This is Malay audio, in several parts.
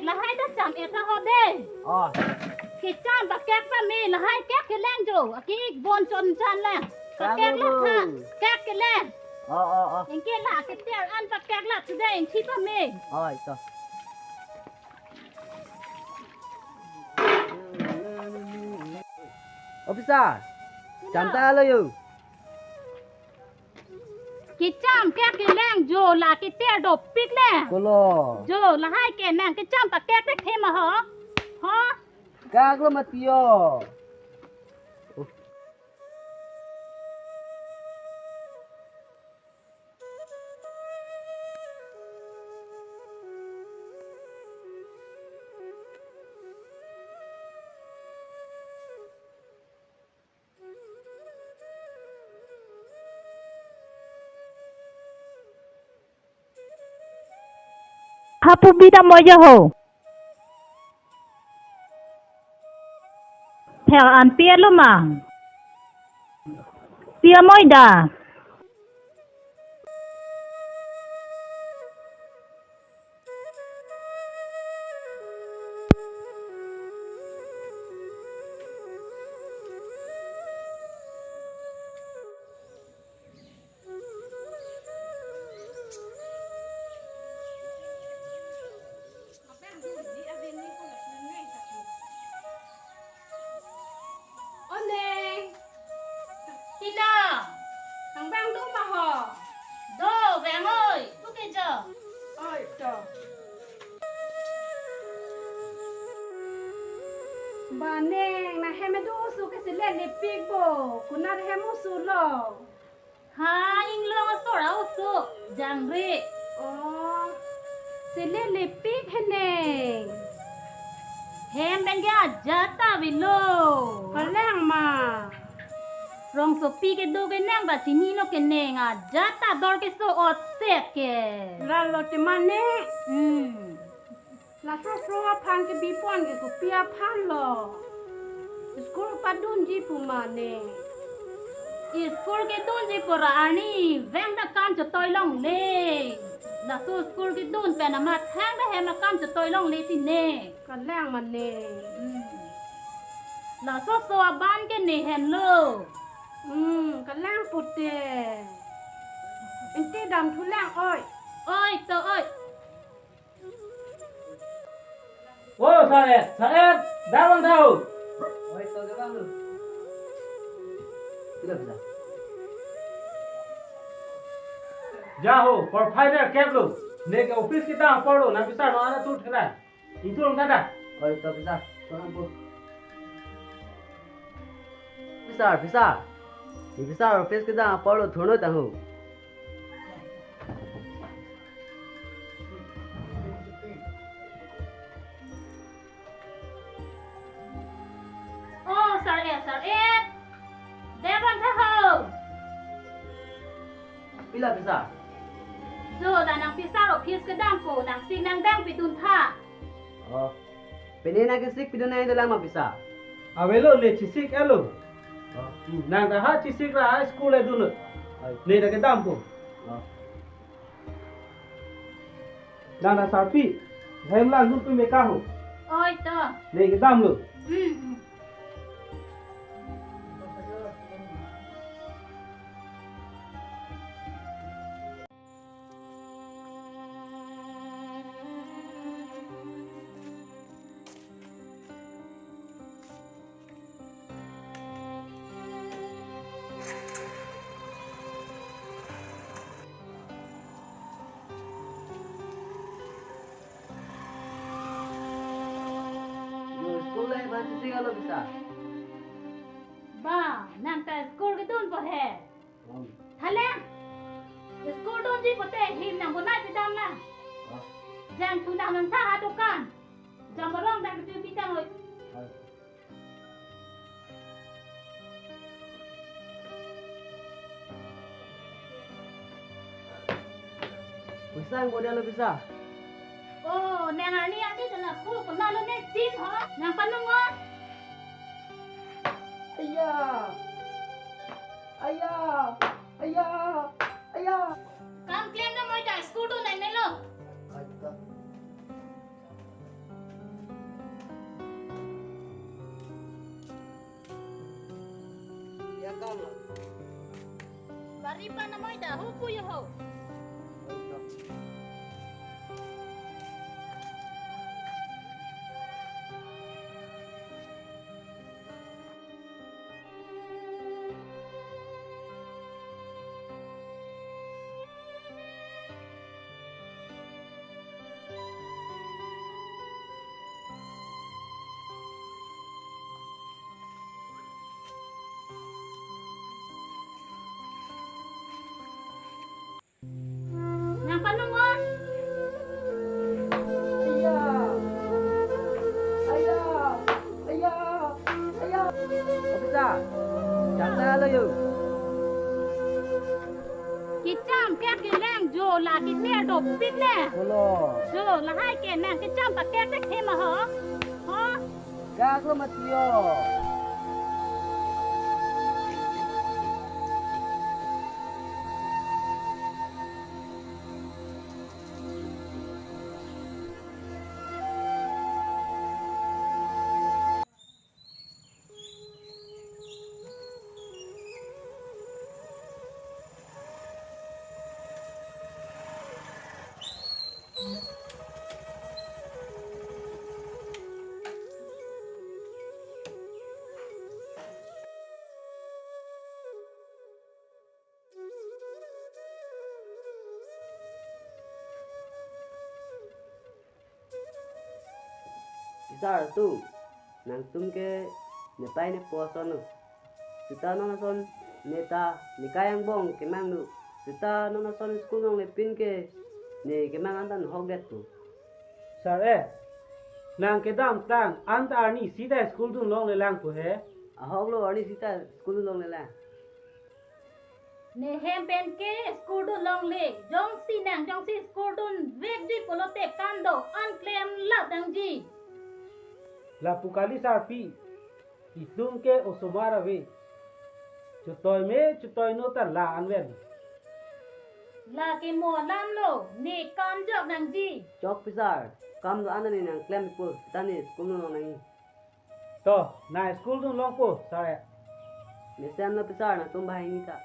là hai đứa chồng ệt ra họ đây. Khi chan bạc kẹt ra mi là hai kẹt cái len rồi, cái vốn chôn chan len. Bạc kẹt là ha, kẹt cái len. Anh kia là cái tiền ăn bạc kẹt là từ đây anh chít ra mi. Ito. Officer, chanta lo you. Cái cham kẹt cái len rồi là cái tiền đổ pít len. Kolo. Rồi là hai cái nàng cái cham bạc kẹt thêm mà hả? Hả? Kaglo matio. Hapu bida moja ho. Theo ăn pia lo mà. Pia moi da. Tina, thằng bang đúng mà hò. Đồ vàng ơi, lúc kia chờ. Ôi trời. Bà nè, là hem đu su cái gì lên đi pig bộ, cũng là hem su lo. Ha, anh lương ở sổ đâu su, giang ri. Gì lên đi pig hết nè. Hem bên kia jata vì lô. Có lẽ mà. Rong so pi cái đô cái nang và chỉ ni lo cái nang à, jata đor cái số ọt xét kì. Là lo thì mà nè. Là số phan cái bí pon cái của pia phan lo. School pa dun ji pu mà nè. School cái đôn gì por ani, veng đã can cho tôi long nè. Là số school cái đôn về nằm mặt hang đã hem là can cho tôi long lê tin nè. Có lẽ mà nè. Là số ban cái nè hem lô. Có lẽ bụt tè. Anh tê đầm thu làng ơi. Ôi, tớ ơi. Oh, Saed, dalam tahu. Oi, to ke bang lu. Tidak bisa. Jaho, for fighter cab lu. Ne ke office kita paro na bisa no ana tut kena. Itu orang kada. Oi, to bisa. Kurang pun. Bisa. Bisa office kita paro thono tahu. Saed. Devan tahu. Bila bisa? Rồi là nàng phía sau ở phía cái đam cổ nàng sinh nàng đang bị tùn tha. Penina ke sik piduna itu lama bisa. Avelo le chisik elo. Nang dah ha chisik ra high school e dulu. Le dah ke dampo. Nang dah sapi. Hem lang dulu tu mekaho. Ôi tơ. Le ke dam lu. Kalau bisa. Ba, nàng ta school cái đôn vào hè. Thà lẽ. School đôn gì di ko te him nang bonai pidam na. Jang tu nang nang ta adukan. Jang borong dak tu pitang oi. Bisa yang model lo bisa. Oh, nang ani ati dana ku kenal ne tin ho. Nang panungon. Ayah. Ayah. Ayah. Ayah. Kam claim na moi da school do nai nelo. Ya kamu. Bari pa na moi da hu pu yo ho. Nang panungon. Ayah. Ayah. Ayah. Ayah. Oh, bisa. Jangan lo yuk. Kicham kek ki leng jo la ki te do pit le. Bolo. Jo la hai ke nang kicham ta kek te ke ma ho. Ho. Gak lo matio. Besar tu, nang tum ke netai ne poson nu. Kita nona son neta nikayang bong kemang nu. Kita nona son school nong lepin ke ne kemang antan hoget tu. Sare. Nang kedam tang anta ani sida school tu long le lang pu he. Ahog lo ani sita school nong lela. Ne hem ben ke school do long le. Jong si nang jong si school do vek di polote kando an claim la dang ji. La pukali sarpi. Itung ke osomara ve. Chutoy no ta la anwen. La ke mo lam lo ne kam jok dang ji. Chok besar, kam lo anan ni nang claim pu. Kita ni school nong nang. To, na school tu long pu sare. Mesian lo besar na tum bahai ni ta.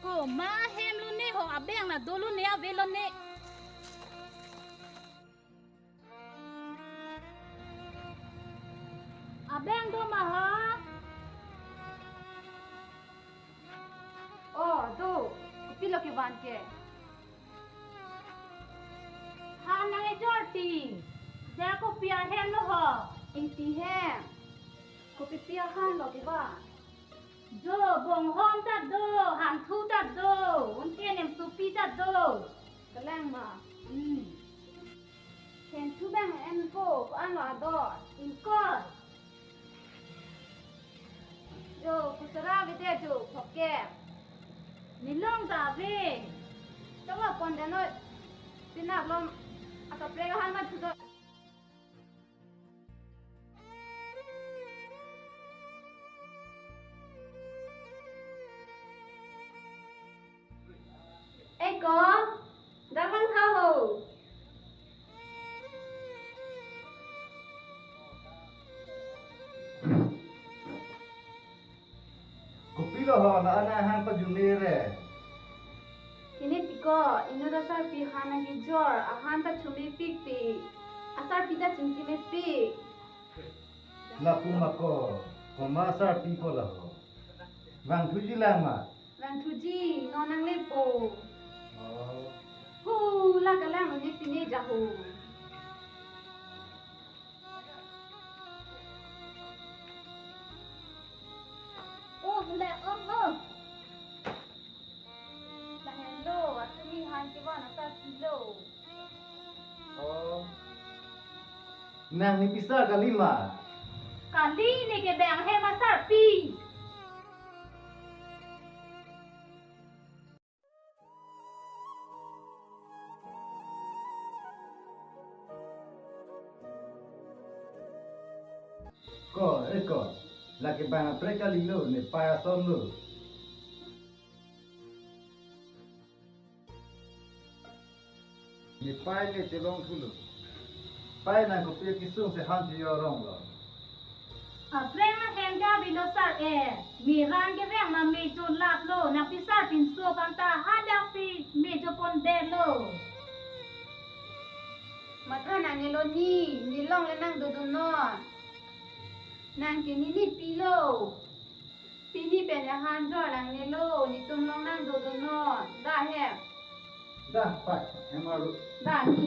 Ko ma hem lo ne ho abeng na do lo ne ave lo ne. Abeng do ma ha. Oh, do. Pilo ke van ke. Ha nang e jorti. Ja ko pia hem lo ho. Inti hem. Ko pipia han lo ke ba. Jo bong hom ta do han thu ta do. Un ke nem su pi ta do. Keleng ma. Hmm. Ken tu bang en ko an lo ador. In ko. Jo kusara vite jo khoke. Ni long ta ve. Coba pon deno. Tinak lom atau prega han ma tudo. có đã văng thao hồ Kopi lo ho na ana hang pa juni re. ini piko ini dasar pi hana ki jor ahan ta chumi pik pi asar pi ta chingki me pi La puma ko masa pi ko la ho. Wang thuji lang ma. lang thuji no nang le po Oh. hu la ka lang ni pi ne ja hu ô lẹ ôm ôm là hàng lô à tôi mi hàng cái bọn nó ta kilo Oh. Nang ni pisa kalima. kali ni cái bèn hay mà sar pi Ko la ke bana preka lilo ne pa son lo. Ni pai ne te long thulu. Pai na ko pia kisung se han ti yo rong lo. à preng na hem ga bi lo sar e mi ran cái bèn mà mi chun lap lo na pi sar pin so pan ta ha da pi mi cho pon de lo mà tha nàng ne lo ni long le nang do do no nàng ki ni pi lo pi ni pe na han jo nàng ne lo ni tum long nang do do no da he Da pai, hemaru. da ni